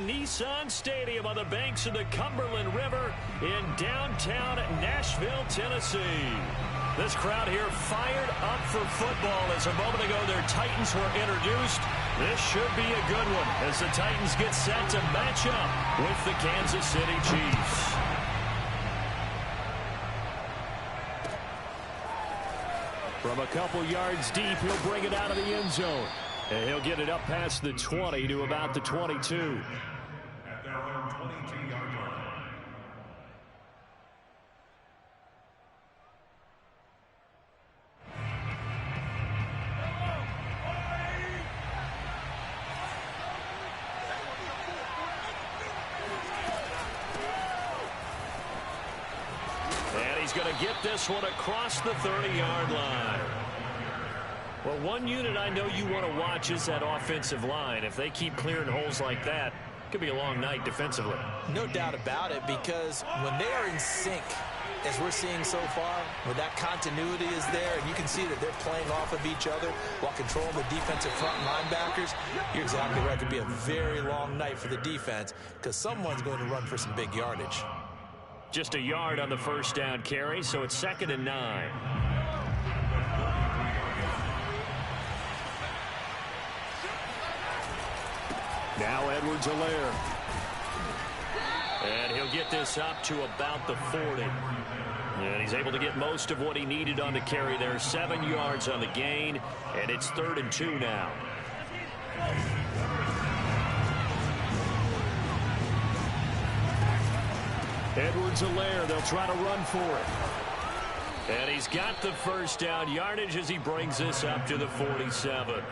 Nissan Stadium on the banks of the Cumberland River in downtown Nashville, Tennessee. This crowd here fired up for football as a moment ago their Titans were introduced. This should be a good one as the Titans get set to match up with the Kansas City Chiefs. From a couple yards deep, he'll bring it out of the end zone. And he'll get it up past the 20 to about the 22. At their own 22-yard line. And he's going to get this one across the 30-yard line. Well, one unit I know you want to watch is that offensive line. If they keep clearing holes like that, it could be a long night defensively. No doubt about it, because when they are in sync, as we're seeing so far, where that continuity is there, and you can see that they're playing off of each other while controlling the defensive front linebackers, you're exactly right. It could be a very long night for the defense because someone's going to run for some big yardage. Just a yard on the first down carry, so it's 2nd and 9. Now Edwards-Helaire. And he'll get this up to about the 40. And he's able to get most of what he needed on the carry there. 7 yards on the gain, and it's 3rd and 2 now. Edwards-Helaire, they'll try to run for it. And he's got the first down yardage as he brings this up to the 47.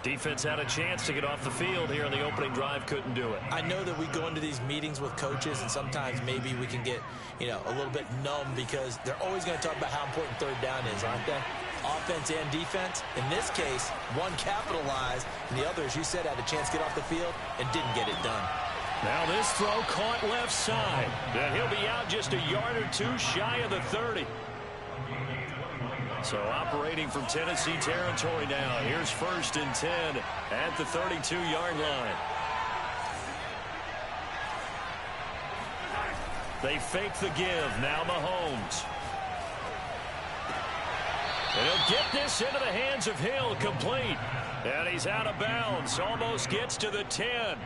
Defense had a chance to get off the field here on the opening drive, couldn't do it. I know that we go into these meetings with coaches, and sometimes maybe we can get, a little bit numb because they're always going to talk about how important 3rd down is, aren't they? Offense and defense. In this case, one capitalized, and the other, as you said, had a chance to get off the field and didn't get it done. Now this throw caught left side. And he'll be out just a yard or two shy of the 30. So operating from Tennessee territory now. Here's 1st and 10 at the 32-yard line. They fake the give. Now Mahomes. And he'll get this into the hands of Hill, complete. And he's out of bounds. Almost gets to the 10.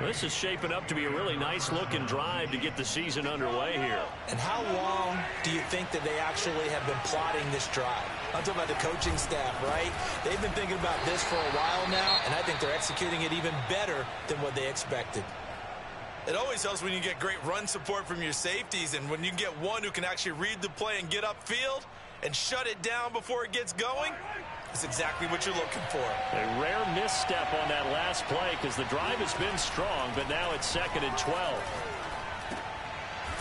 This is shaping up to be a really nice-looking drive to get the season underway here. And how long do you think that they actually have been plotting this drive? I'm talking about the coaching staff, right? They've been thinking about this for a while now, and I think they're executing it even better than what they expected. It always helps when you get great run support from your safeties, and when you get one who can actually read the play and get upfield and shut it down before it gets going. That's exactly what you're looking for. A rare misstep on that last play because the drive has been strong, but now it's 2nd and 12.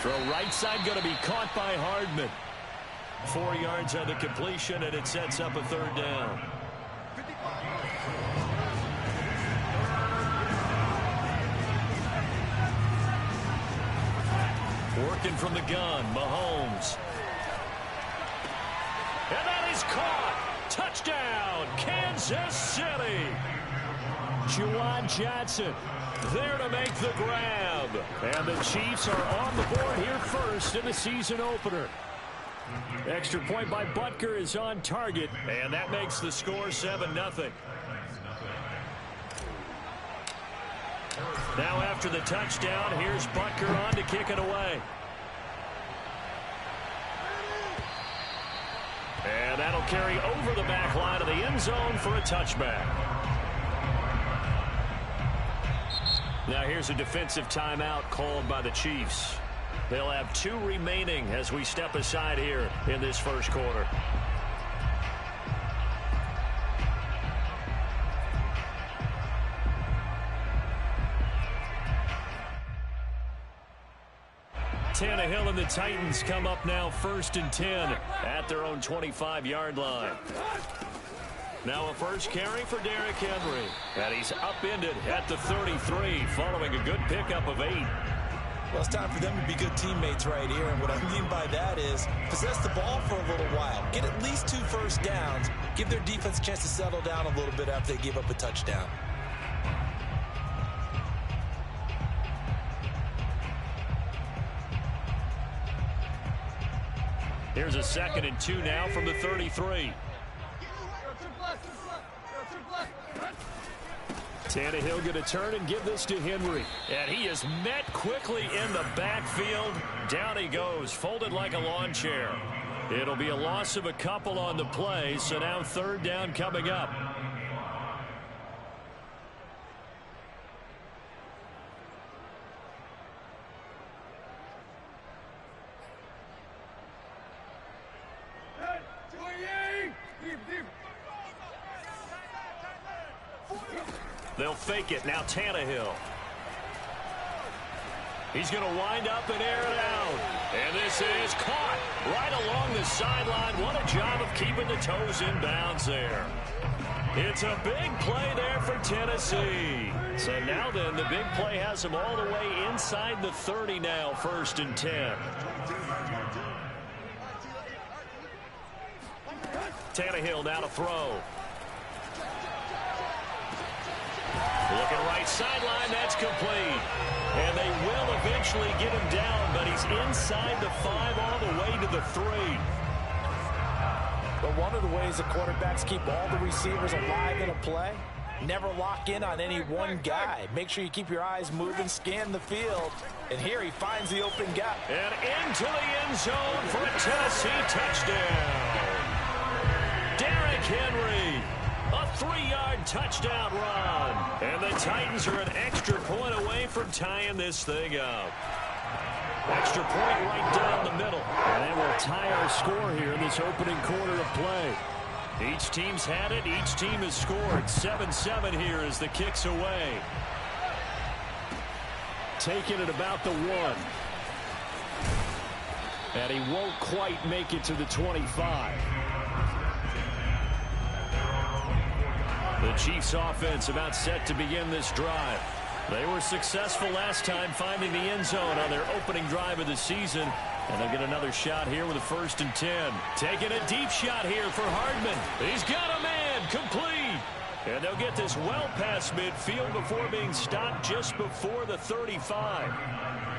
Throw right side going to be caught by Hardman. 4 yards on the completion, and it sets up a 3rd down. Working from the gun, Mahomes. And that is caught. Touchdown, Kansas City. Juwan Johnson there to make the grab. And the Chiefs are on the board here first in the season opener. Extra point by Butker is on target, and that makes the score 7-0. Now after the touchdown, here's Butker on to kick it away. And that'll carry over the back line of the end zone for a touchback. Now here's a defensive timeout called by the Chiefs. They'll have 2 remaining as we step aside here in this first quarter. Tannehill and the Titans come up now 1st and 10 at their own 25-yard line. Now a first carry for Derrick Henry. And he's upended at the 33 following a good pickup of 8. Well, it's time for them to be good teammates right here. And what I mean by that is possess the ball for a little while. Get at least 2 first downs. Give their defense a chance to settle down a little bit after they give up a touchdown. Here's a 2nd and 2 now from the 33. Tannehill going to turn and give this to Henry. And he is met quickly in the backfield. Down he goes, folded like a lawn chair. It'll be a loss of a couple on the play, so now 3rd down coming up. They'll fake it. Now Tannehill. He's going to wind up and air it out. And this is caught right along the sideline. What a job of keeping the toes in bounds there. It's a big play there for Tennessee. So now then, the big play has them all the way inside the 30 now, 1st and 10. Tannehill now to throw. Looking right sideline, that's complete. And they will eventually get him down, but he's inside the 5 all the way to the 3. But one of the ways the quarterbacks keep all the receivers alive in a play, never lock in on any one guy. Make sure you keep your eyes moving, scan the field. And here he finds the open gap. And into the end zone for a Tennessee touchdown. Derrick Henry. A 3-yard touchdown run. And the Titans are an extra point away from tying this thing up. Extra point right down the middle. And they will tie our score here in this opening quarter of play. Each team's had it. Each team has scored. 7-7 here as the kick's away. Taking it about the 1. And he won't quite make it to the 25. The Chiefs offense about set to begin this drive. They were successful last time finding the end zone on their opening drive of the season. And they'll get another shot here with a 1st and 10. Taking a deep shot here for Hardman. He's got a man, complete. And they'll get this well past midfield before being stopped just before the 35.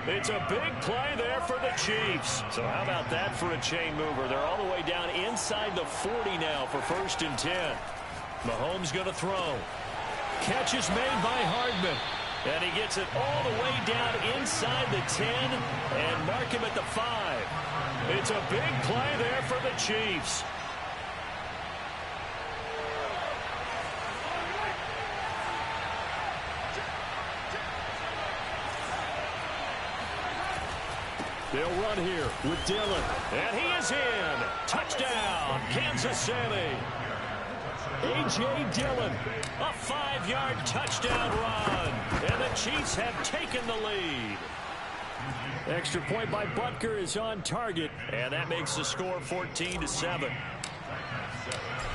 It's a big play there for the Chiefs. So how about that for a chain mover? They're all the way down inside the 40 now for 1st and 10. Mahomes going to throw. Catch is made by Hardman. And he gets it all the way down inside the 10 and mark him at the 5. It's a big play there for the Chiefs. They'll run here with Dillon. And he is in. Touchdown, Kansas City. A.J. Dillon, a 5-yard touchdown run. And the Chiefs have taken the lead. Extra point by Butker is on target. And that makes the score 14-7.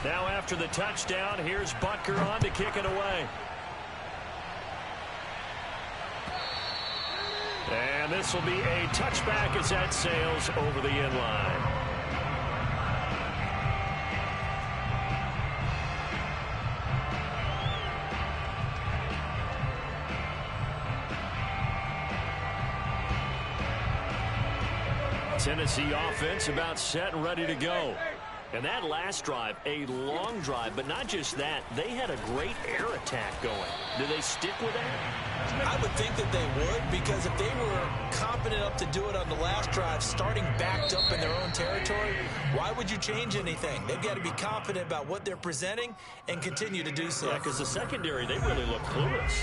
Now after the touchdown, here's Butker on to kick it away. And this will be a touchback as that sails over the end line. Tennessee offense about set and ready to go. And that last drive, a long drive, but not just that, they had a great air attack going. Do they stick with that? I would think that they would, because if they were confident enough to do it on the last drive, starting backed up in their own territory, why would you change anything? They've got to be confident about what they're presenting and continue to do so. Yeah, because the secondary, they really look clueless.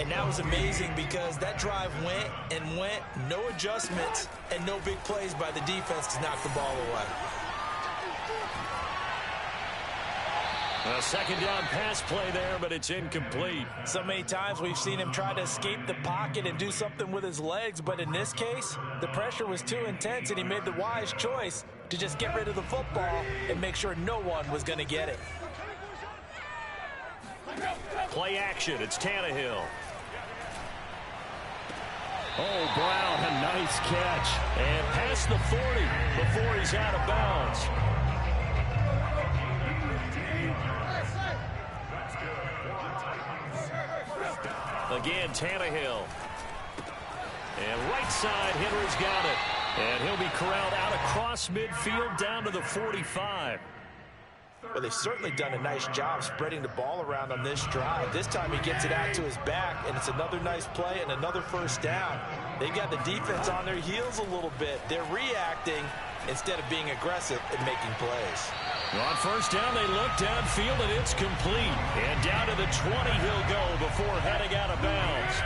And that was amazing because that drive went and went, no adjustments, and no big plays by the defense to knock the ball away. A second down pass play there, but it's incomplete. So many times we've seen him try to escape the pocket and do something with his legs, but in this case, the pressure was too intense and he made the wise choice to just get rid of the football and make sure no one was going to get it. Play action, it's Tannehill. Oh, Brown, a nice catch. And past the 40 before he's out of bounds. Again, Tannehill. And right side, Henry's got it. And he'll be corralled out across midfield down to the 45. Well, they've certainly done a nice job spreading the ball around on this drive. This time he gets it out to his back, and it's another nice play and another first down. They got the defense on their heels a little bit. They're reacting instead of being aggressive and making plays. On first down, they look downfield, and it's complete. And down to the 20 he'll go before heading out of bounds.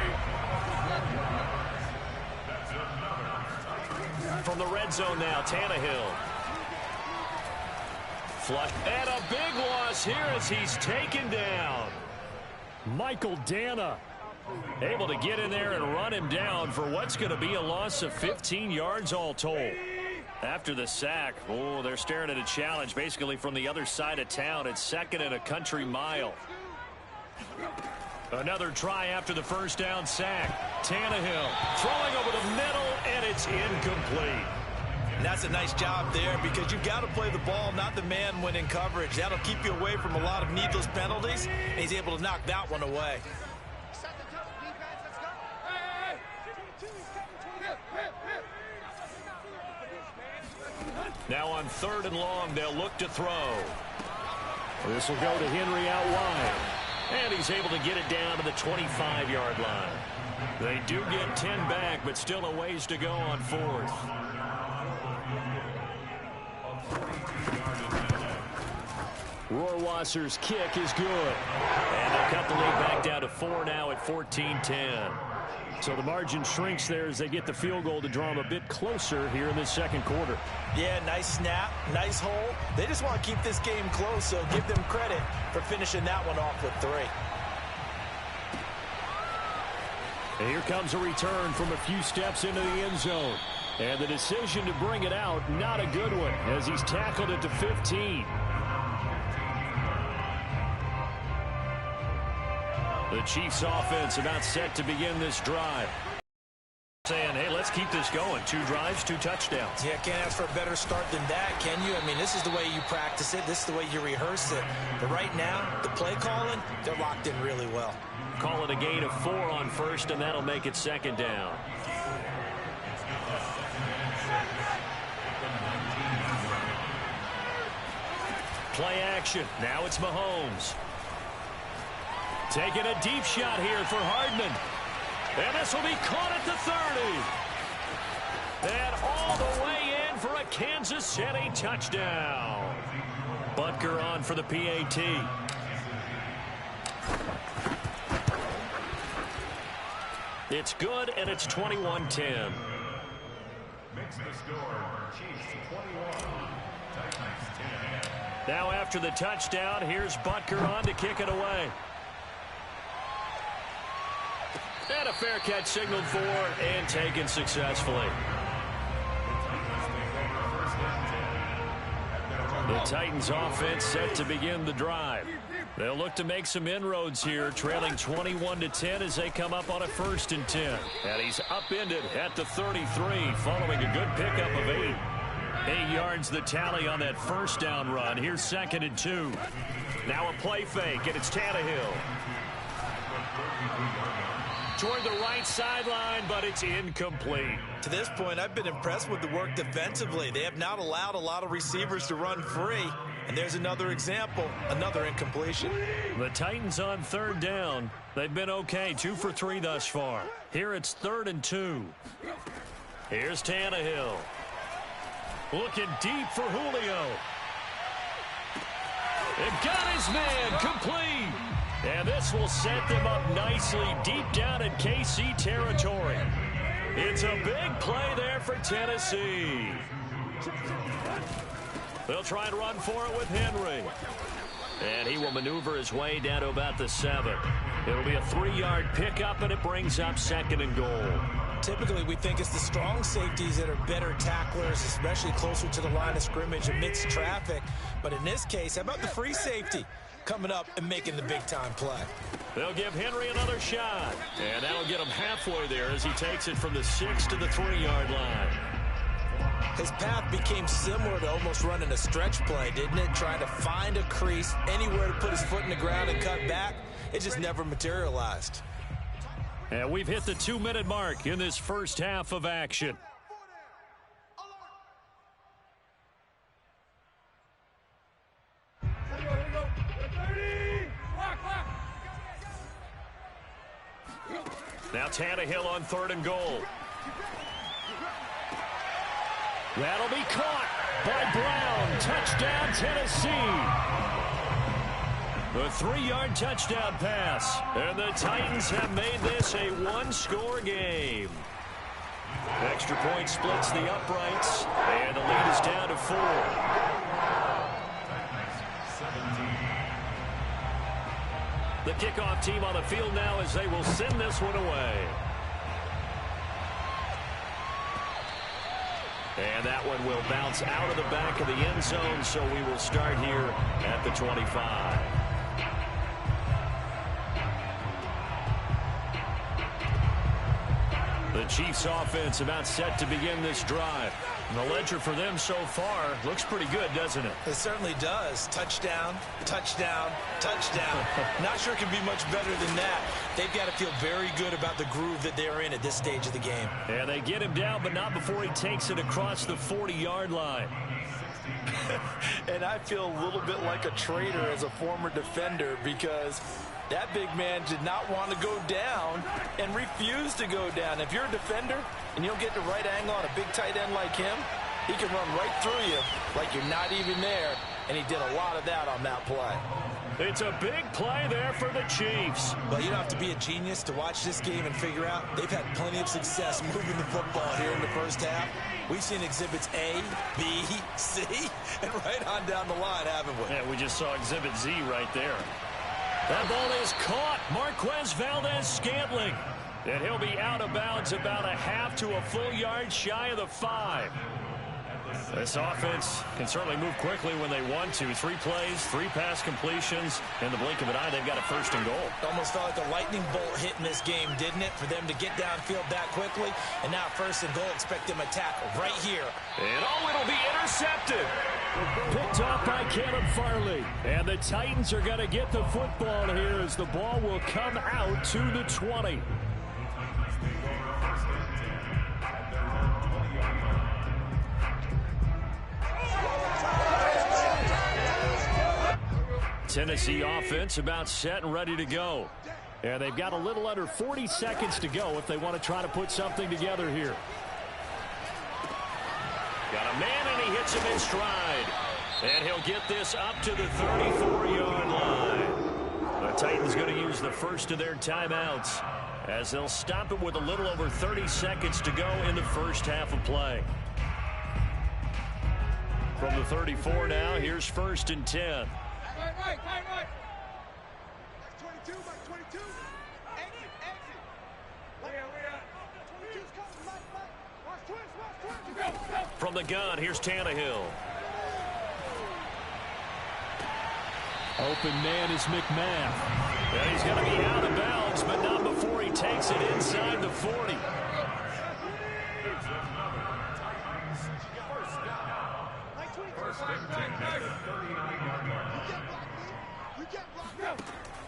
From the red zone now, Tannehill. Flush. And a big loss here as he's taken down. Michael Dana able to get in there and run him down for what's going to be a loss of 15 yards all told. After the sack, oh, they're staring at a challenge basically from the other side of town. It's second and a country mile. Another try after the first down sack. Tannehill throwing over the middle, and it's incomplete. And that's a nice job there because you've got to play the ball, not the man when in coverage. That'll keep you away from a lot of needless penalties, and he's able to knock that one away. Now on 3rd and long, they'll look to throw. This will go to Henry out wide. And he's able to get it down to the 25-yard line. They do get 10 back, but still a ways to go on 4th. Rohrwasser's kick is good. And they'll cut the lead back down to 4 now at 14-10. So the margin shrinks there as they get the field goal to draw them a bit closer here in this second quarter. Yeah, nice snap, nice hole. They just want to keep this game close, so give them credit for finishing that one off with 3. And here comes a return from a few steps into the end zone. And the decision to bring it out, not a good one, as he's tackled it to 15. The Chiefs offense about set to begin this drive. Saying, hey, let's keep this going. 2 drives, 2 touchdowns. Yeah, can't ask for a better start than that, can you? I mean, this is the way you practice it. This is the way you rehearse it. But right now, the play calling, they're locked in really well. Call it a gain of 4 on first, and that'll make it 2nd down. Play action. Now it's Mahomes. Taking a deep shot here for Hardman. And this will be caught at the 30. And all the way in for a Kansas City touchdown. Butker on for the PAT. It's good, and it's 21-10. Makes the score. Chiefs 21. Titans 10. Now after the touchdown, here's Butker on to kick it away. And a fair catch signaled for and taken successfully. The Titans offense set to begin the drive. They'll look to make some inroads here, trailing 21-10 as they come up on a 1st and 10. And he's upended at the 33 following a good pickup of 8. 8 yards the tally on that first down run. Here's 2nd and 2. Now a play fake, and it's Tannehill. Toward the right sideline, but it's incomplete. To this point, I've been impressed with the work defensively. They have not allowed a lot of receivers to run free. And there's another example, another incompletion. The Titans on 3rd down. They've been okay, 2 for 3 thus far. Here it's 3rd and 2. Here's Tannehill. Looking deep for Julio. And got his man complete. And this will set them up nicely deep down in KC territory. It's a big play there for Tennessee. They'll try and run for it with Henry. And he will maneuver his way down to about the 7. It'll be a 3-yard pickup, and it brings up 2nd and goal. Typically, we think it's the strong safeties that are better tacklers, especially closer to the line of scrimmage amidst traffic. But in this case, how about the free safety coming up and making the big-time play? They'll give Henry another shot. And that'll get him halfway there as he takes it from the 6 to the 3-yard line. His path became similar to almost running a stretch play, didn't it? Trying to find a crease, anywhere to put his foot in the ground and cut back. It just never materialized. And we've hit the 2-minute mark in this first half of action. Now Tannehill on 3rd and goal. That'll be caught by Brown. Touchdown, Tennessee. A 3-yard touchdown pass. And the Titans have made this a one-score game. Extra point splits the uprights. And the lead is down to 4. The kickoff team on the field now as they will send this one away. And that one will bounce out of the back of the end zone, so we will start here at the 25. The Chiefs offense about set to begin this drive. And the ledger for them so far looks pretty good, doesn't it? It certainly does. Touchdown, touchdown, touchdown. Not sure it can be much better than that. They've got to feel very good about the groove that they're in at this stage of the game. And they get him down, but not before he takes it across the 40-yard line. And I feel a little bit like a traitor as a former defender because that big man did not want to go down and refused to go down. If you're a defender and you don't get the right angle on a big tight end like him, he can run right through you like you're not even there, and he did a lot of that on that play. It's a big play there for the Chiefs. Well, you don't have to be a genius to watch this game and figure out they've had plenty of success moving the football here in the first half. We've seen exhibits A, B, C, and right on down the line, haven't we? Yeah, we just saw exhibit Z right there. That ball is caught. Marquez Valdes-Scantling. And he'll be out of bounds about a half to a full yard shy of the 5. This offense can certainly move quickly when they want to. 3 plays, 3 pass completions. In the blink of an eye, they've got a 1st and goal. Almost felt like a lightning bolt hit in this game, didn't it? For them to get downfield that quickly. And now 1st and goal, expect them to tackle right here. And it'll be intercepted. Picked off by Caleb Farley. And the Titans are going to get the football here as the ball will come out to the 20. Tennessee offense about set and ready to go. And they've got a little under 40 seconds to go if they want to try to put something together here. Got a man, and he hits him in stride. And he'll get this up to the 34-yard line. The Titans going to use the first of their timeouts as they'll stop it with a little over 30 seconds to go in the first half of play. From the 34 now, here's 1st and 10. Right. That's 22, Mike, 22. Exit. Where? 22's coming, Mike. Watch twist. From the gun, here's Tannehill. Open man is McMath. And he's going to be out of bounds, but not before he takes it inside the 40.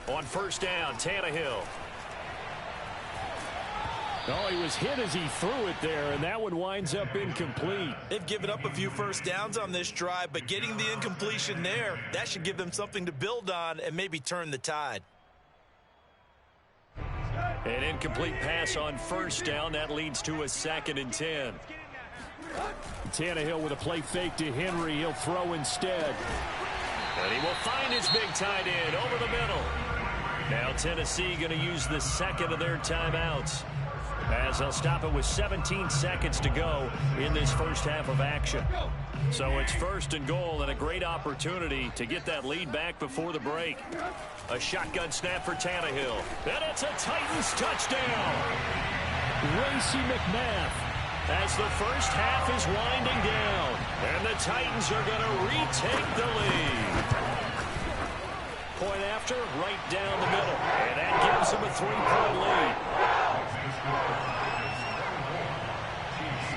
On 1st down, Tannehill. Oh, he was hit as he threw it there, and that one winds up incomplete. They've given up a few 1st downs on this drive, but getting the incompletion there, that should give them something to build on and maybe turn the tide. An incomplete pass on 1st down. That leads to a 2nd and 10. Tannehill with a play fake to Henry. He'll throw instead. And he will find his big tight end over the middle. Now Tennessee going to use the 2nd of their timeouts as they'll stop it with 17 seconds to go in this first half of action. So it's 1st and goal and a great opportunity to get that lead back before the break. A shotgun snap for Tannehill. And it's a Titans touchdown. Racey McMath as the first half is winding down. And the Titans are going to retake the lead. Point after, right down the middle. And that gives them a 3-point lead.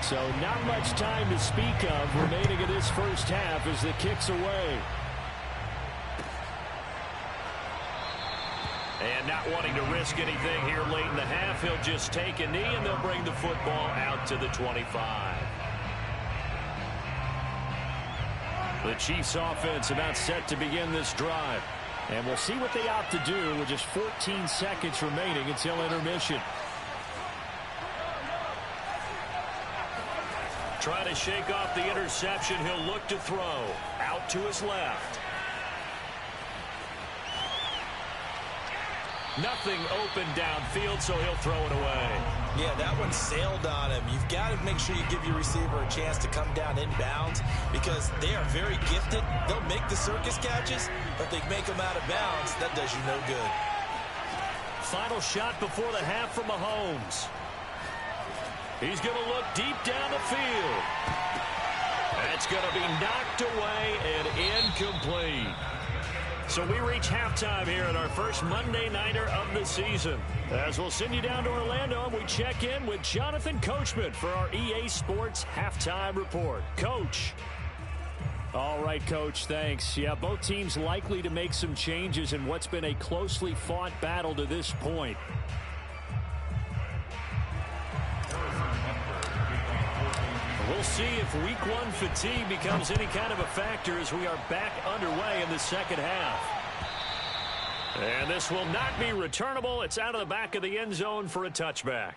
So not much time to speak of remaining in this first half as the kick's away. And not wanting to risk anything here late in the half, he'll just take a knee and they'll bring the football out to the 25. The Chiefs offense about set to begin this drive. And we'll see what they opt to do with just 14 seconds remaining until intermission. Trying to shake off the interception. He'll look to throw. Out to his left. Nothing open downfield, so he'll throw it away. Yeah, that one sailed on him. You've got to make sure you give your receiver a chance to come down inbounds because they are very gifted. They'll make the circus catches, but they make them out of bounds. That does you no good. Final shot before the half from Mahomes. He's going to look deep down the field. That's going to be knocked away and incomplete. So we reach halftime here at our first Monday Nighter of the season. As we'll send you down to Orlando, and we check in with Jonathan Coachman for our EA Sports Halftime Report. Coach. All right, Coach, thanks. Yeah, both teams likely to make some changes in what's been a closely fought battle to this point. We'll see if Week 1 fatigue becomes any kind of a factor as we are back underway in the second half. And this will not be returnable. It's out of the back of the end zone for a touchback.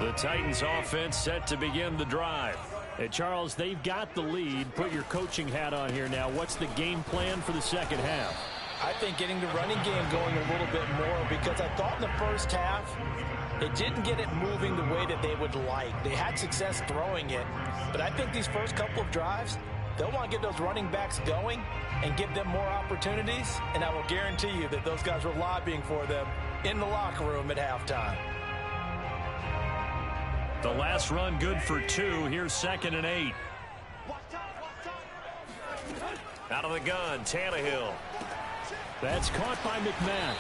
The Titans offense set to begin the drive. Hey, Charles, they've got the lead. Put your coaching hat on here now. What's the game plan for the second half? I think getting the running game going a little bit more because I thought in the first half they didn't get it moving the way that they would like. They had success throwing it, but I think these first couple of drives, they'll want to get those running backs going and give them more opportunities, and I will guarantee you that those guys were lobbying for them in the locker room at halftime. The last run good for 2. Here's 2nd and 8. Out of the gun, Tannehill. That's caught by McMahon.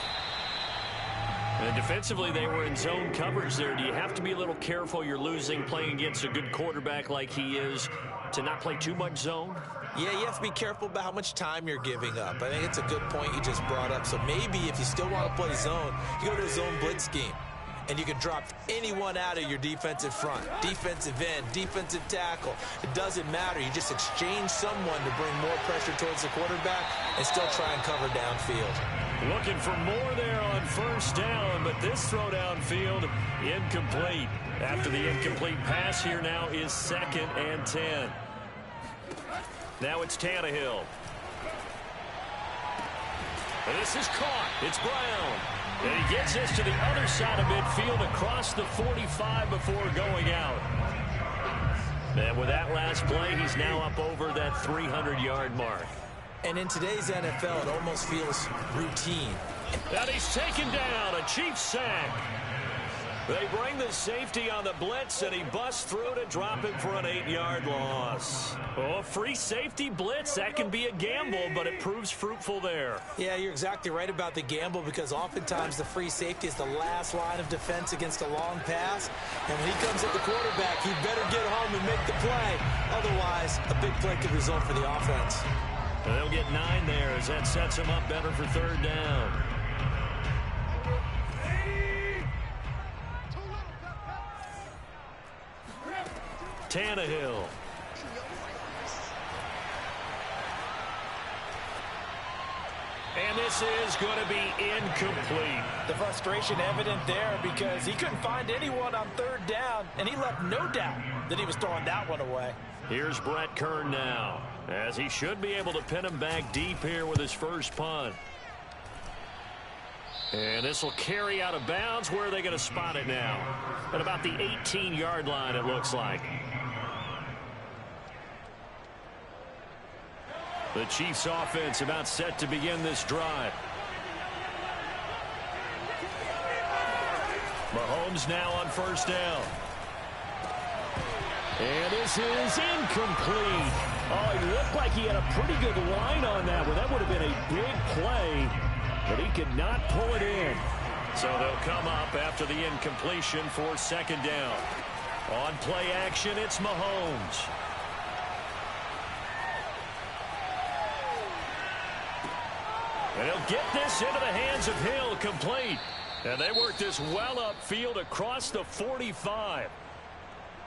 And defensively, they were in zone coverage there. Do you have to be a little careful? You're losing playing against a good quarterback like he is to not play too much zone? Yeah, you have to be careful about how much time you're giving up. I think it's a good point you just brought up. So maybe if you still want to play zone, you go to a zone blitz scheme. And you can drop anyone out of your defensive front, defensive end, defensive tackle. It doesn't matter. You just exchange someone to bring more pressure towards the quarterback and still try and cover downfield. Looking for more there on first down, but this throw downfield incomplete. After the incomplete pass, here now is 2nd and 10. Now it's Tannehill. And this is caught. It's Brown. And he gets us to the other side of midfield across the 45 before going out. And with that last play, he's now up over that 300-yard mark. And in today's NFL, it almost feels routine. And he's taken down, a Chiefs sack. They bring the safety on the blitz, and he busts through to drop him for an 8-yard loss. Oh, free safety blitz, that can be a gamble, but it proves fruitful there. Yeah, you're exactly right about the gamble because oftentimes the free safety is the last line of defense against a long pass. And when he comes at the quarterback, he better get home and make the play. Otherwise, a big play could result for the offense. And they'll get 9 there as that sets him up better for 3rd down. Tannehill. And this is going to be incomplete. The frustration evident there because he couldn't find anyone on 3rd down, and he left no doubt that he was throwing that one away. Here's Brett Kern now, as he should be able to pin him back deep here with his first punt. And this will carry out of bounds. Where are they going to spot it now? At about the 18-yard line, it looks like. The Chiefs offense about set to begin this drive. Mahomes now on first down. And this is incomplete. Oh, it looked like he had a pretty good line on that one. That would have been a big play, but he could not pull it in. So they'll come up after the incompletion for 2nd down. On play action, it's Mahomes. And he'll get this into the hands of Hill, complete. And they work this well upfield across the 45.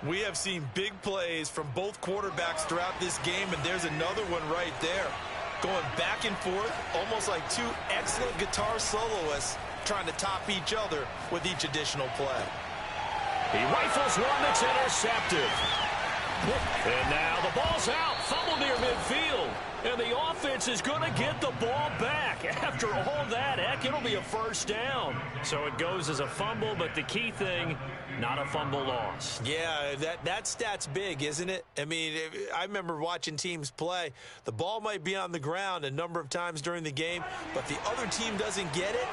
We have seen big plays from both quarterbacks throughout this game, and there's another one right there. going back and forth, almost like two excellent guitar soloists trying to top each other with each additional play. He rifles one that's intercepted. And now the ball's out. Fumble near midfield. And the offense is going to get the ball back. After all that, heck, it'll be a first down. So it goes as a fumble, but the key thing, not a fumble loss. Yeah, that stat's big, isn't it? I mean, I remember watching teams play. The ball might be on the ground a number of times during the game, but the other team doesn't get it.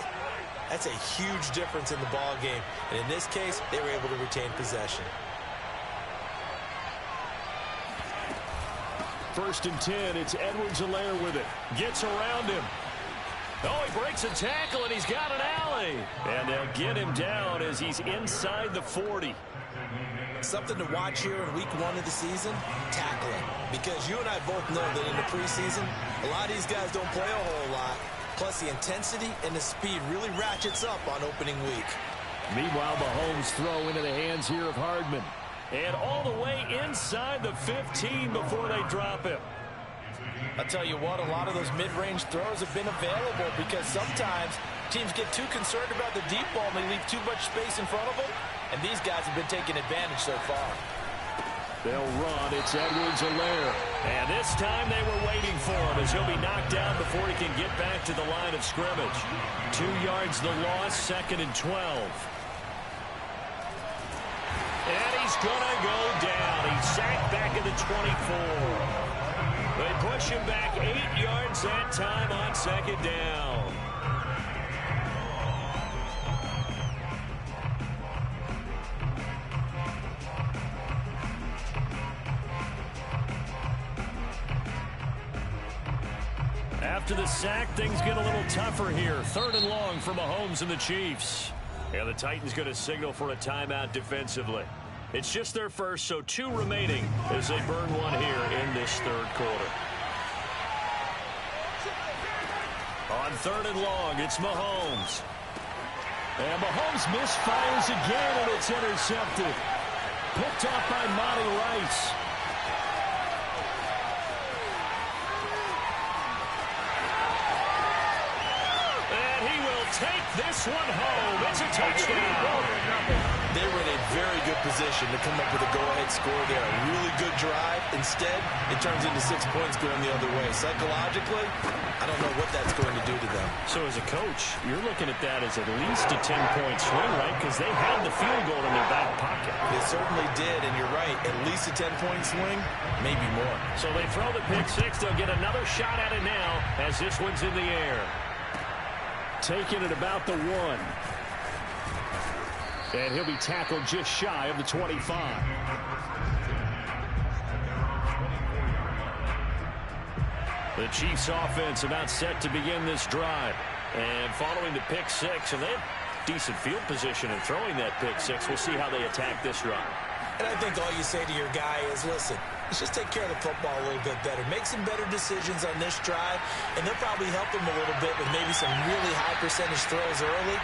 That's a huge difference in the ball game. And in this case, they were able to retain possession. 1st and 10, it's Edwards-Helaire with it. Gets around him. Oh, he breaks a tackle, and he's got an alley. And they'll get him down as he's inside the 40. Something to watch here in week 1 of the season, tackling. Because you and I both know that in the preseason, a lot of these guys don't play a whole lot. Plus, the intensity and the speed really ratchets up on opening week. Meanwhile, Mahomes throw into the hands here of Hardman. And all the way inside the 15 before they drop him. I'll tell you what, a lot of those mid-range throws have been available because sometimes teams get too concerned about the deep ball and they leave too much space in front of them. And these guys have been taking advantage so far. They'll run. It's Edwards-Helaire. And this time they were waiting for him as he'll be knocked down before he can get back to the line of scrimmage. 2 yards the loss, 2nd and 12. And he's going to go down. He's sacked back at the 24. They push him back 8 yards that time on 2nd down. After the sack, things get a little tougher here. 3rd and long for Mahomes and the Chiefs. And the Titans going to signal for a timeout defensively. It's just their first, so 2 remaining as they burn one here in this 3rd quarter. On 3rd and long, it's Mahomes. And Mahomes misfires again, and it's intercepted. Picked off by Monty Rice. Take this one home. It's a touchdown. They were in a very good position to come up with a go-ahead score there. A really good drive. Instead, it turns into 6 points going the other way. Psychologically, I don't know what that's going to do to them. So as a coach, you're looking at that as at least a 10-point swing, right? Because they had the field goal in their back pocket. They certainly did, and you're right. At least a 10-point swing, maybe more. So they throw the pick 6. They'll get another shot at it now as this one's in the air. Taking it about the 1. And he'll be tackled just shy of the 25. The Chiefs offense about set to begin this drive. And following the pick 6, and they have decent field position in throwing that pick 6. We'll see how they attack this drive. And I think all you say to your guy is, listen, let's just take care of the football a little bit better. Make some better decisions on this drive, and they'll probably help him a little bit with maybe some really high percentage throws early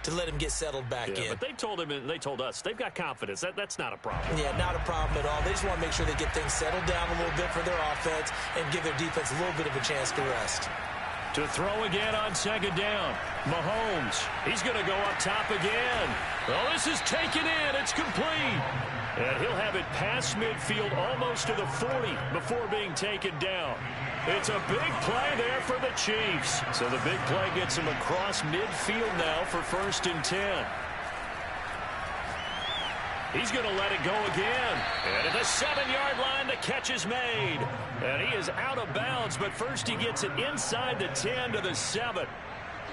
to let him get settled back in. But they told him and they told us they've got confidence. That's not a problem. Yeah, not a problem at all. They just want to make sure they get things settled down a little bit for their offense and give their defense a little bit of a chance to rest. To throw again on 2nd down. Mahomes, he's going to go up top again. Well, this is taken in. It's complete. And he'll have it past midfield almost to the 40 before being taken down. It's a big play there for the Chiefs. So the big play gets him across midfield now for 1st and 10. He's going to let it go again. And at the 7-yard line, the catch is made. And he is out of bounds, but first he gets it inside the 10 to the 7.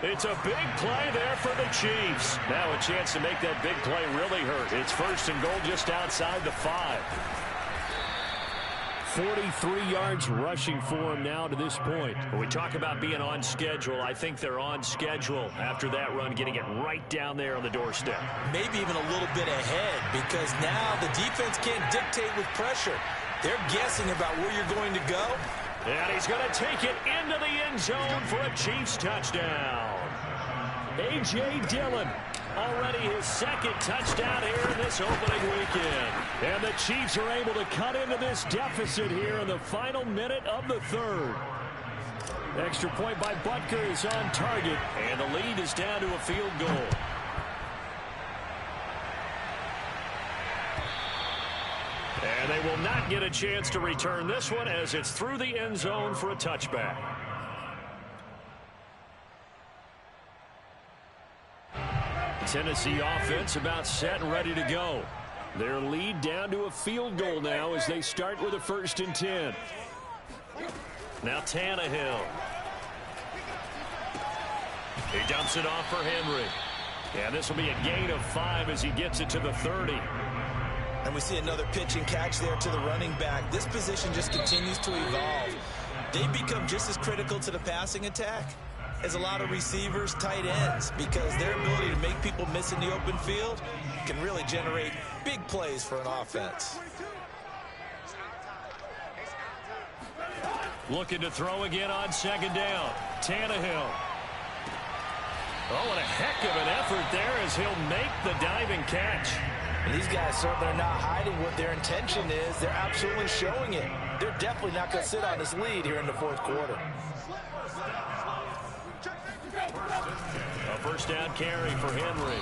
It's a big play there for the Chiefs. Now a chance to make that big play really hurt. It's 1st and goal just outside the 5. 43 yards rushing for him now to this point. When we talk about being on schedule, I think they're on schedule after that run, getting it right down there on the doorstep. Maybe even a little bit ahead, because now the defense can't dictate with pressure. They're guessing about where you're going to go. And he's going to take it into the end zone for a Chiefs touchdown. A.J. Dillon, already his 2nd touchdown here in this opening weekend. And the Chiefs are able to cut into this deficit here in the final minute of the 3rd. Extra point by Butker is on target, and the lead is down to a field goal. And they will not get a chance to return this one as it's through the end zone for a touchback. Tennessee offense about set and ready to go. Their lead down to a field goal now as they start with a 1st and 10. Now Tannehill. He dumps it off for Henry. Yeah, this will be a gain of 5 as he gets it to the 30. And we see another pitch and catch there to the running back. This position just continues to evolve. They become just as critical to the passing attack as a lot of receivers, tight ends, because their ability to make people miss in the open field can really generate big plays for an offense. Looking to throw again on 2nd down. Tannehill. Oh, and a heck of an effort there as he'll make the diving catch. And these guys certainly are not hiding what their intention is. They're absolutely showing it. They're definitely not going to sit on this lead here in the 4th quarter. A 1st down carry for Henry.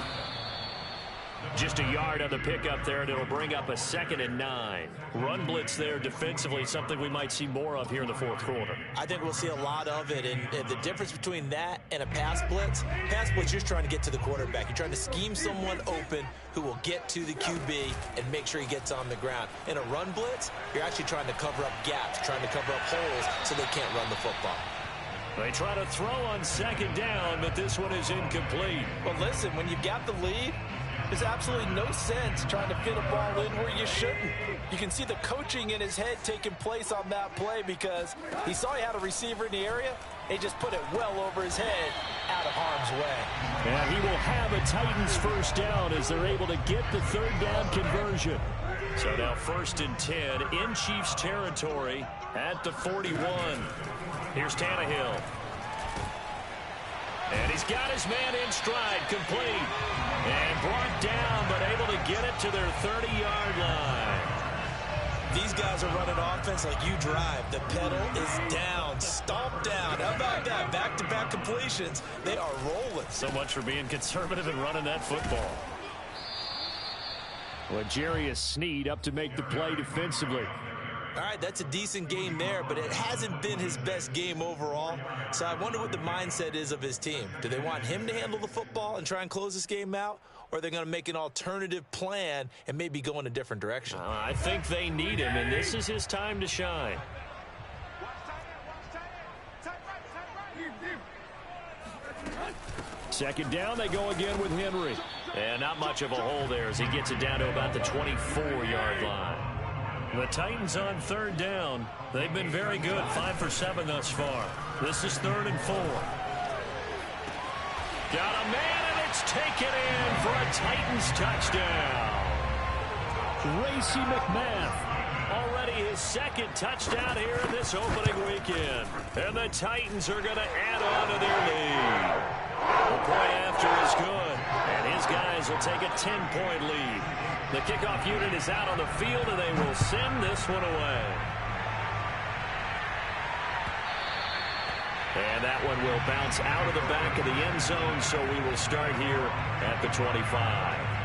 Just a yard on the pickup there, and it'll bring up a 2nd and 9. Run blitz there defensively, something we might see more of here in the 4th quarter. I think we'll see a lot of it, and the difference between that and a pass blitz, you're trying to get to the quarterback. You're trying to scheme someone open who will get to the QB and make sure he gets on the ground. In a run blitz, you're actually trying to cover up gaps, trying to cover up holes so they can't run the football. They try to throw on 2nd down, but this one is incomplete. Well, listen, when you've got the lead, there's absolutely no sense trying to fit a ball in where you shouldn't. You can see the coaching in his head taking place on that play because he saw he had a receiver in the area. He just put it well over his head out of harm's way. And he will have a Titans 1st down as they're able to get the 3rd down conversion. So now 1st and 10 in Chiefs territory at the 41. Here's Tannehill. And he's got his man in stride, complete. And brought down, but able to get it to their 30-yard line. These guys are running offense like you drive. The pedal is down, stomped down. How about that? Back-to-back completions. They are rolling. So much for being conservative and running that football. L'Jarius Sneed up to make the play defensively. All right, that's a decent game there, but it hasn't been his best game overall. So I wonder what the mindset is of his team. Do they want him to handle the football and try and close this game out? Or are they going to make an alternative plan and maybe go in a different direction? I think they need him, and this is his time to shine. Second down, they go again with Henry. And not much of a hole there as he gets it down to about the 24-yard line. The Titans on 3rd down. They've been very good, 5 for 7 thus far. This is 3rd and 4. Got a man, and it's taken in for a Titans touchdown. Racey McMath, already his 2nd touchdown here in this opening weekend. And the Titans are going to add on to their lead. The point after is good, and his guys will take a 10-point lead. The kickoff unit is out on the field, and they will send this one away. And that one will bounce out of the back of the end zone, so we will start here at the 25.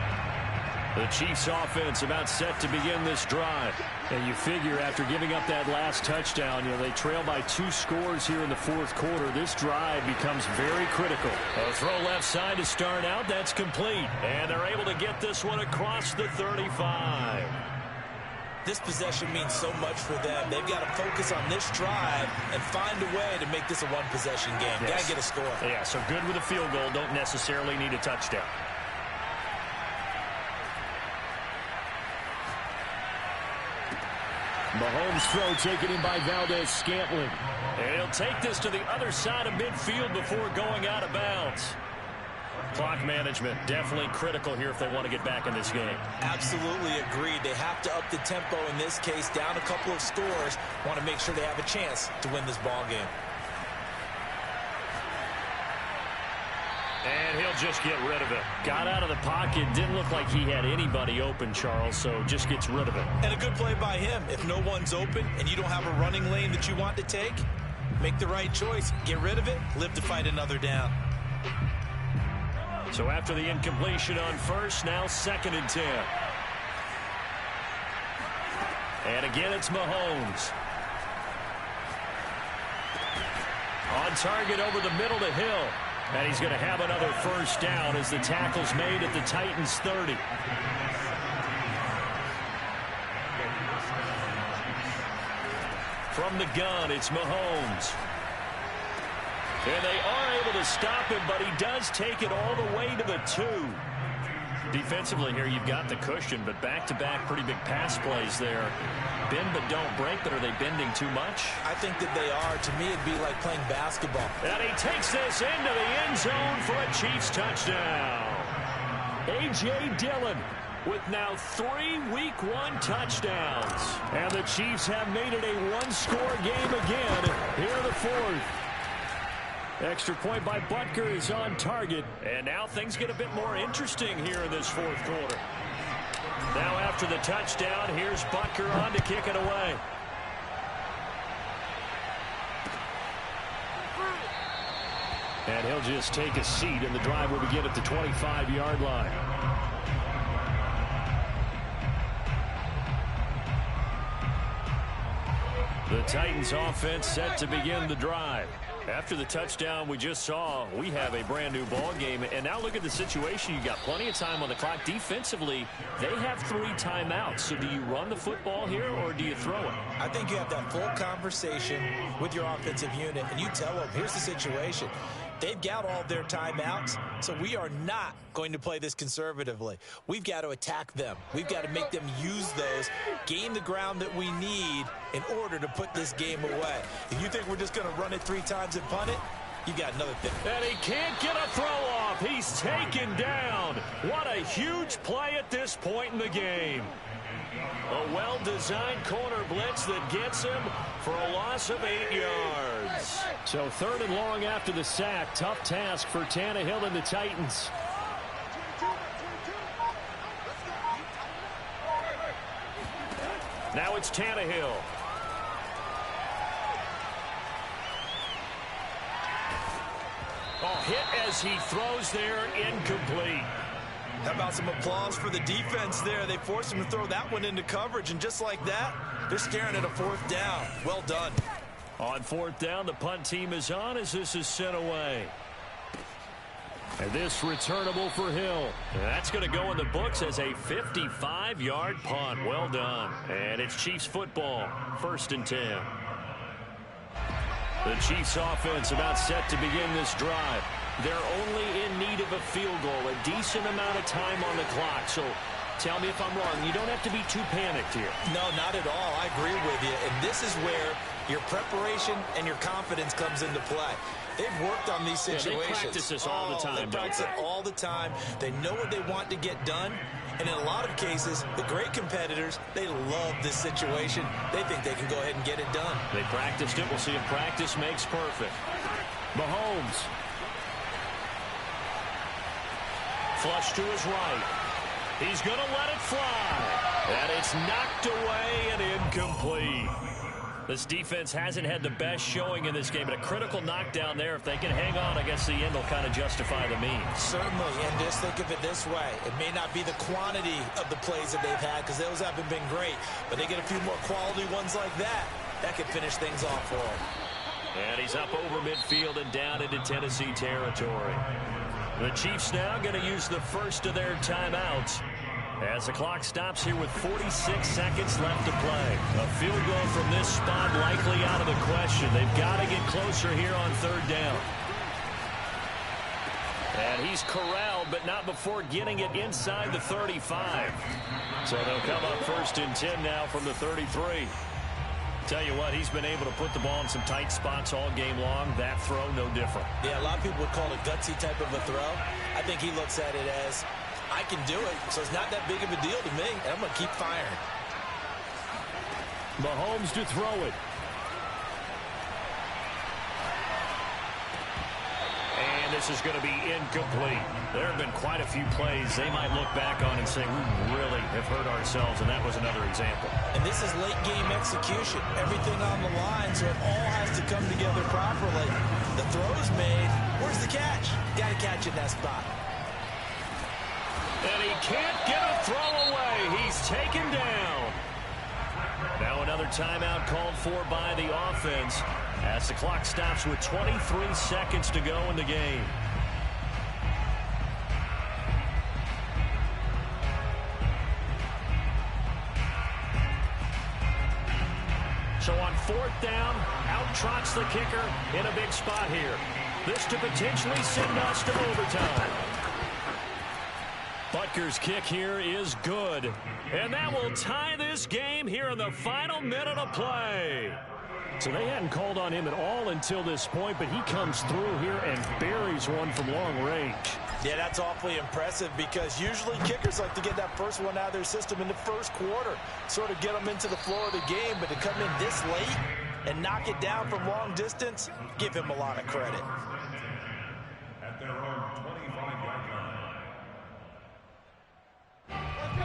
The Chiefs offense about set to begin this drive. And you figure after giving up that last touchdown, they trail by 2 scores here in the 4th quarter. This drive becomes very critical. A throw left side to start out. That's complete. And they're able to get this one across the 35. This possession means so much for them. They've got to focus on this drive and find a way to make this a one-possession game. Yes. Got to get a score. Yeah, so good with a field goal. Don't necessarily need a touchdown. Mahomes' throw taken in by Valdez-Scantling. And he'll take this to the other side of midfield before going out of bounds. Clock management definitely critical here if they want to get back in this game. Absolutely agreed. They have to up the tempo in this case, down a couple of scores. Want to make sure they have a chance to win this ball game. And he'll just get rid of it. Got out of the pocket. Didn't look like he had anybody open, Charles, so just gets rid of it. And a good play by him. If no one's open and you don't have a running lane that you want to take, make the right choice. Get rid of it, live to fight another down. So after the incompletion on first, now 2nd and 10. And again, it's Mahomes. On target over the middle to Hill. And he's going to have another first down as the tackle's made at the Titans' 30. From the gun, it's Mahomes. And they are able to stop him, but he does take it all the way to the 2. Defensively here, you've got the cushion, but back-to-back pretty big pass plays there. Bend but don't break, but are they bending too much? I think that they are. To me, it'd be like playing basketball. And he takes this into the end zone for a Chiefs touchdown. A.J. Dillon with now 3 Week 1 touchdowns. And the Chiefs have made it a one-score game again here in the 4th. Extra point by Butker is on target. And now things get a bit more interesting here in this 4th quarter. Now after the touchdown, here's Butker on to kick it away. And he'll just take a seat, and the drive will begin at the 25-yard line. The Titans offense set to begin the drive. After the touchdown we just saw, we have a brand new ball game. And now look at the situation. You got plenty of time on the clock. Defensively, they have 3 timeouts. So do you run the football here or do you throw it? I think you have that full conversation with your offensive unit, and you tell them, here's the situation. They've got all their timeouts, so we are not going to play this conservatively. We've got to attack them. We've got to make them use those, gain the ground that we need in order to put this game away. If you think we're just going to run it 3 times and punt it, you got another thing. And he can't get a throw off. He's taken down. What a huge play at this point in the game. A well-designed corner blitz that gets him for a loss of 8 yards. So 3rd and long after the sack. Tough task for Tannehill and the Titans. Now it's Tannehill. Oh, hit as he throws there, incomplete. How about some applause for the defense there? They forced him to throw that one into coverage, and just like that, they're staring at a 4th down. Well done. On 4th down, the punt team is on as this is sent away. And this returnable for Hill. And that's going to go in the books as a 55-yard punt. Well done. And it's Chiefs football, 1st and 10. The Chiefs offense about set to begin this drive. They're only in need of a field goal, a decent amount of time on the clock. So tell me if I'm wrong. You don't have to be too panicked here. No, not at all. I agree with you. And this is where your preparation and your confidence comes into play. They've worked on these situations. Yeah, they practice this all the time. They practice it all the time. They know what they want to get done. And in a lot of cases, the great competitors, they love this situation. They think they can go ahead and get it done. They practiced it. We'll see if practice makes perfect. Mahomes. Flush to his right. He's going to let it fly. And it's knocked away and incomplete. This defense hasn't had the best showing in this game, but a critical knockdown there. If they can hang on, I guess the end will kind of justify the means. Certainly, and just think of it this way. It may not be the quantity of the plays that they've had because those haven't been great, but they get a few more quality ones like that. That could finish things off for them. And he's up over midfield and down into Tennessee territory. The Chiefs now going to use the first of their timeouts as the clock stops here with 46 seconds left to play. A field goal from this spot likely out of the question. They've got to get closer here on 3rd down. And he's corralled, but not before getting it inside the 35. So they'll come up 1st and 10 now from the 33. Tell you what, he's been able to put the ball in some tight spots all game long. That throw, no different. Yeah, a lot of people would call it gutsy type of a throw. I think he looks at it as, I can do it, so it's not that big of a deal to me, and I'm going to keep firing. Mahomes to throw it. And And this is going to be incomplete. There have been quite a few plays they might look back on and say, we really have hurt ourselves, and that was another example. And this is late game execution. Everything on the line, so it all has to come together properly. The throw's made. Where's the catch? Got to catch in that spot. And he can't get a throw away. He's taken down. Now another timeout called for by the offense as the clock stops with 23 seconds to go in the game. So on fourth down, out trots the kicker in a big spot here. This to potentially send us to overtime. Butker's kick here is good. And that will tie this game here in the final minute of play. So they hadn't called on him at all until this point, but he comes through here and buries one from long range. Yeah, that's awfully impressive because usually kickers like to get that first one out of their system in the first quarter, sort of get them into the flow of the game, but to come in this late and knock it down from long distance, give him a lot of credit. At their own 25-yard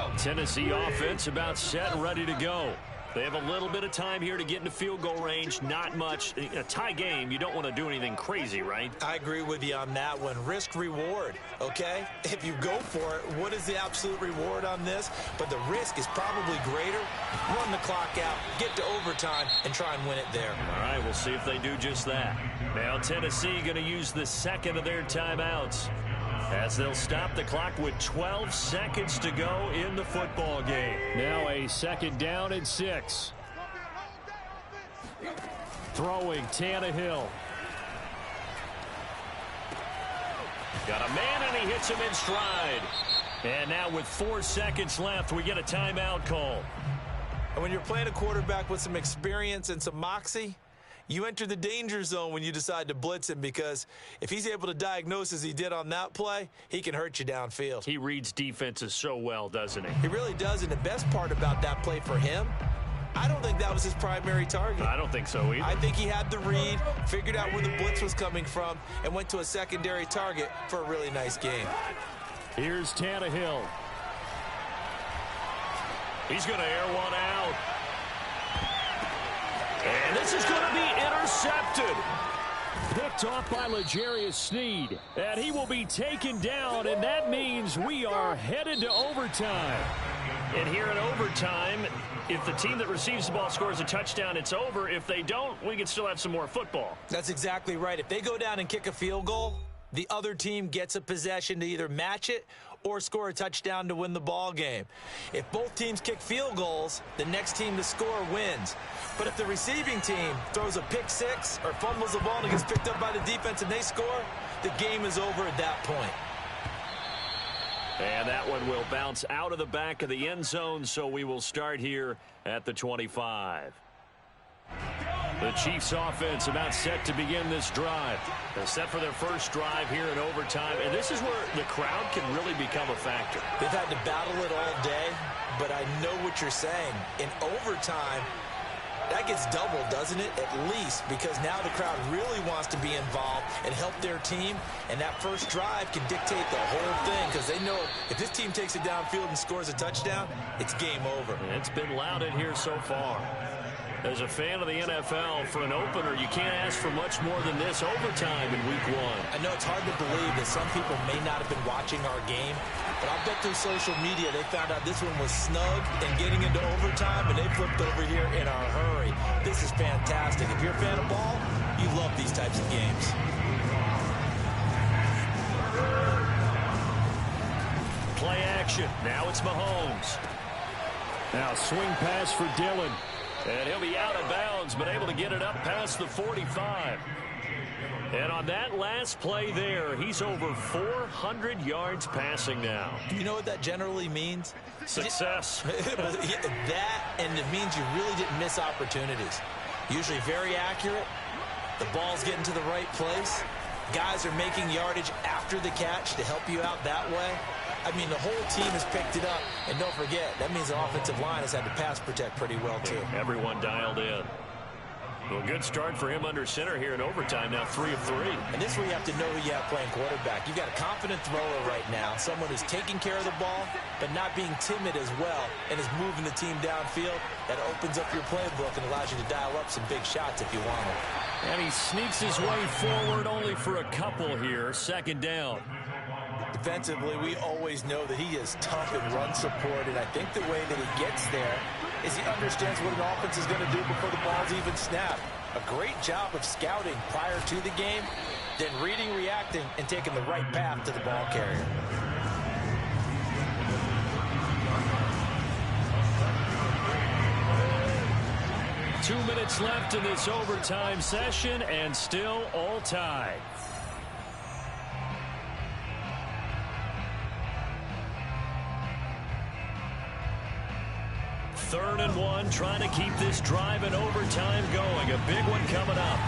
line. Tennessee offense about set and ready to go. They have a little bit of time here to get into field goal range. Not much. A tie game, you don't want to do anything crazy, right? I agree with you on that one. Risk-reward, okay? If you go for it, what is the absolute reward on this? But the risk is probably greater. Run the clock out, get to overtime, and try and win it there. All right, we'll see if they do just that. Now Tennessee going to use the second of their timeouts as they'll stop the clock with 12 seconds to go in the football game. Now a second down and 6. Throwing Tannehill. Got a man and he hits him in stride. And now with 4 seconds left, we get a timeout call. And when you're playing a quarterback with some experience and some moxie, you enter the danger zone when you decide to blitz him because if he's able to diagnose as he did on that play, he can hurt you downfield. He reads defenses so well, doesn't he? He really does, and the best part about that play for him, I don't think that was his primary target. I don't think so either. I think he had the read, figured out where the blitz was coming from, and went to a secondary target for a really nice game. Here's Tannehill. He's going to air one out. And this is going to be intercepted. Picked off by L'Jarius Sneed. And he will be taken down, and that means we are headed to overtime. And here in overtime, if the team that receives the ball scores a touchdown, it's over. If they don't, we can still have some more football. That's exactly right. If they go down and kick a field goal, the other team gets a possession to either match it or score a touchdown to win the ball game. If both teams kick field goals, the next team to score wins. But if the receiving team throws a pick six or fumbles the ball and it gets picked up by the defense and they score, the game is over at that point. And that one will bounce out of the back of the end zone, so we will start here at the 25. The Chiefs offense about set to begin this drive. They're set for their first drive here in overtime, and this is where the crowd can really become a factor. They've had to battle it all day, but I know what you're saying. In overtime, that gets doubled, doesn't it? At least, because now the crowd really wants to be involved and help their team, and that first drive can dictate the whole thing because they know if this team takes it downfield and scores a touchdown, it's game over. And it's been loud in here so far. As a fan of the NFL, for an opener, you can't ask for much more than this overtime in Week 1. I know it's hard to believe that some people may not have been watching our game, but I'll bet through social media they found out this one was snug and getting into overtime, and they flipped over here in a hurry. This is fantastic. If you're a fan of ball, you love these types of games. Play action. Now it's Mahomes. Now swing pass for Dillon. And he'll be out of bounds, but able to get it up past the 45. And on that last play there, he's over 400 yards passing now. Do you know what that generally means? Success. That, and it means you really didn't miss opportunities. Usually very accurate. The ball's getting to the right place. Guys are making yardage after the catch to help you out that way. I mean, the whole team has picked it up. And don't forget, that means the offensive line has had to pass protect pretty well, too. Everyone dialed in. Well, good start for him under center here in overtime. Now 3 of 3. And this is where you have to know who you have playing quarterback. You've got a confident thrower right now, someone who's taking care of the ball, but not being timid as well, and is moving the team downfield. That opens up your playbook and allows you to dial up some big shots if you want them. And he sneaks his way forward only for a couple here. 2nd down. Defensively, we always know that he is tough in run support, and I think the way that he gets there is he understands what an offense is going to do before the ball's even snapped. A great job of scouting prior to the game, then reading, reacting, and taking the right path to the ball carrier. Two minutes left in this overtime session, and still all tied. Third and 1, trying to keep this drive in overtime going. A big one coming up.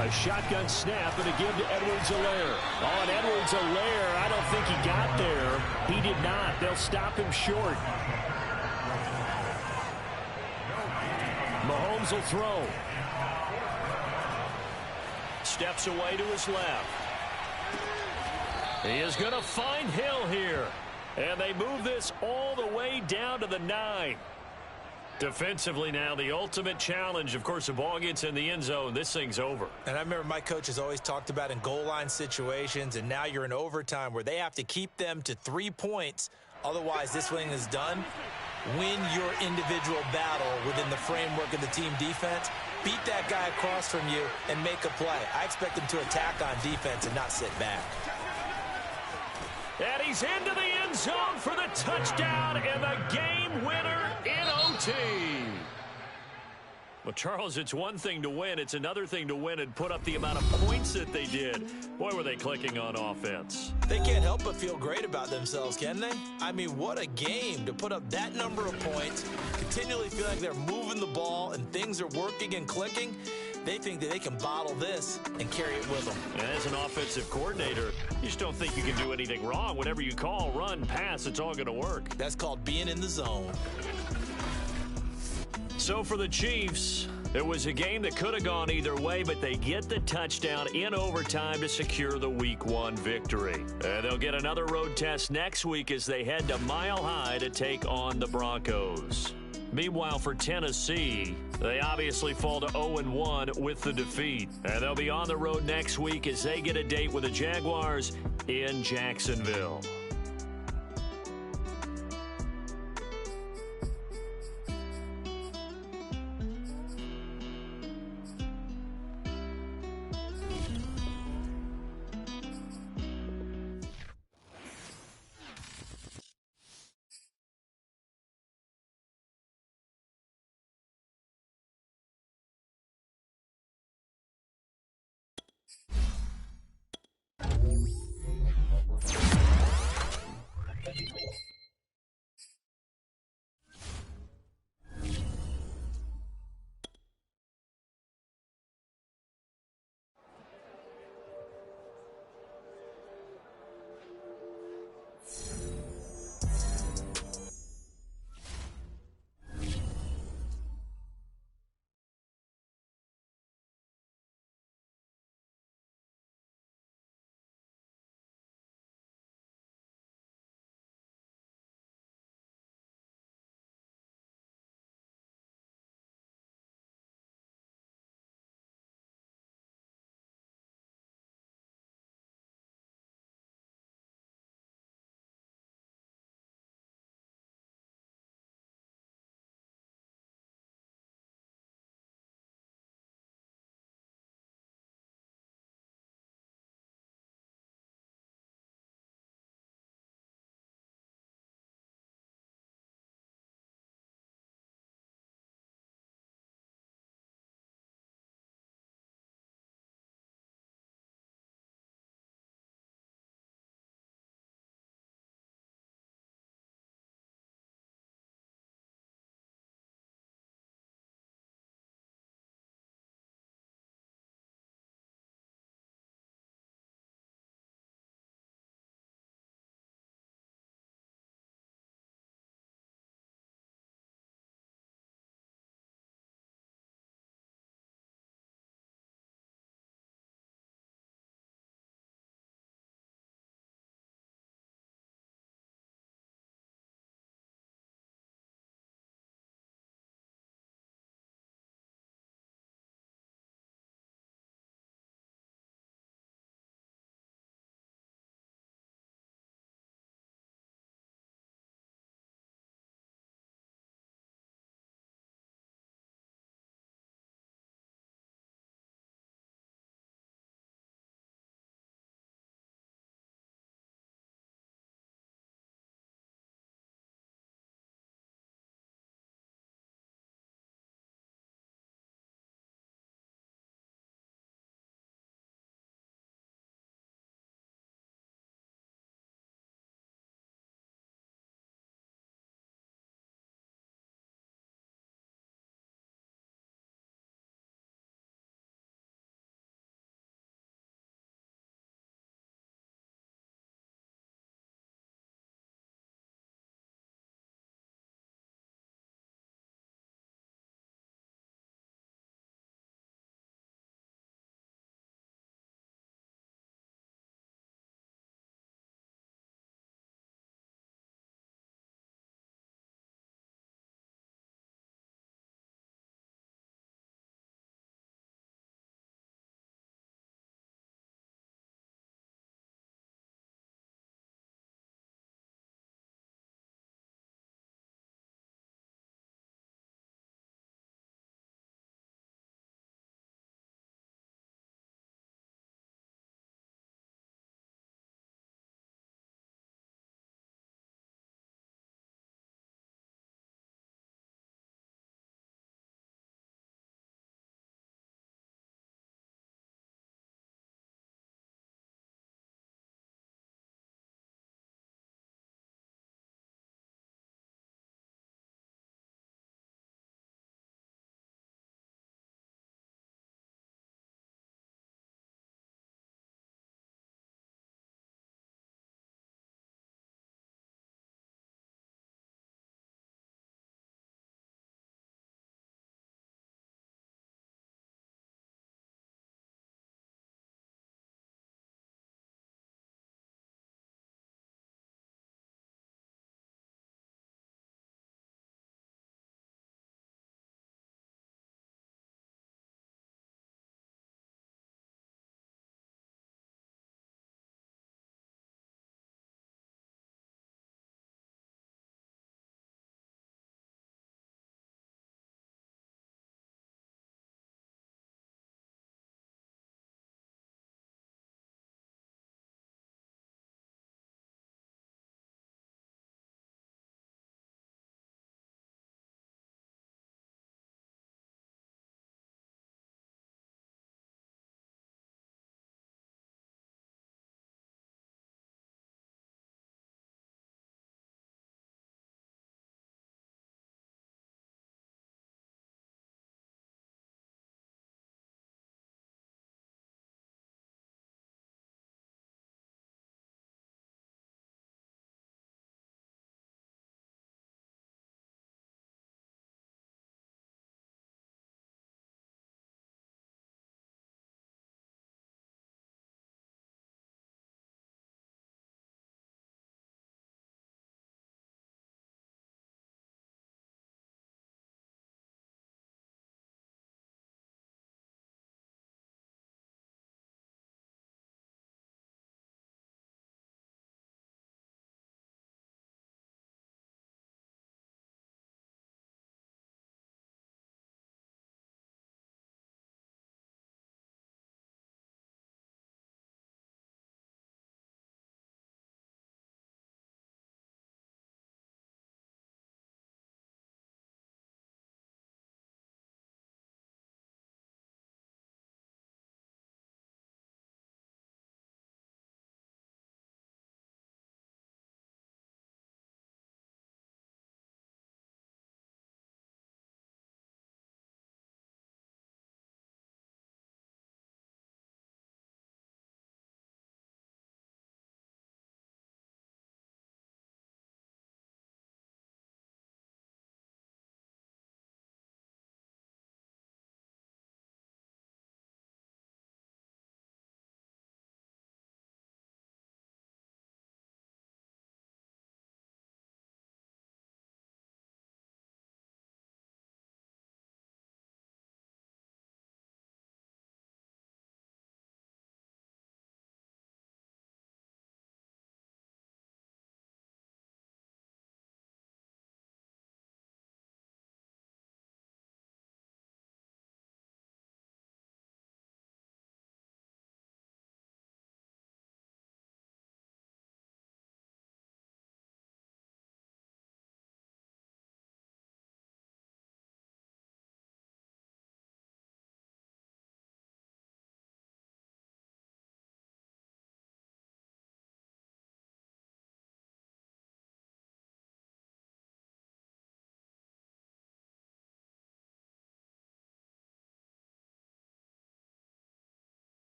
A shotgun snap and a give to Edwards-Helaire. Oh, and Edwards-Helaire, I don't think he got there. He did not. They'll stop him short. Mahomes will throw. Steps away to his left. He is going to find Hill here. And they move this all the way down to the 9. Defensively now, the ultimate challenge. Of course, the ball gets in the end zone. This thing's over. And I remember my coaches always talked about in goal line situations, and now you're in overtime where they have to keep them to 3 points. Otherwise, this thing is done. Win your individual battle within the framework of the team defense. Beat that guy across from you and make a play. I expect them to attack on defense and not sit back. And he's into the end zone for the touchdown and the game winner in OT. Well, Charles, it's one thing to win. It's another thing to win and put up the amount of points that they did. Boy, were they clicking on offense. They can't help but feel great about themselves, can they? I mean, what a game to put up that number of points, continually feel like they're moving the ball and things are working and clicking. They think that they can bottle this and carry it with them. And as an offensive coordinator, you just don't think you can do anything wrong. Whatever you call, run, pass, it's all going to work. That's called being in the zone. So for the Chiefs, it was a game that could have gone either way, but they get the touchdown in overtime to secure the Week 1 victory. And they'll get another road test next week as they head to Mile High to take on the Broncos. Meanwhile, for Tennessee, they obviously fall to 0-1 with the defeat. And they'll be on the road next week as they get a date with the Jaguars in Jacksonville.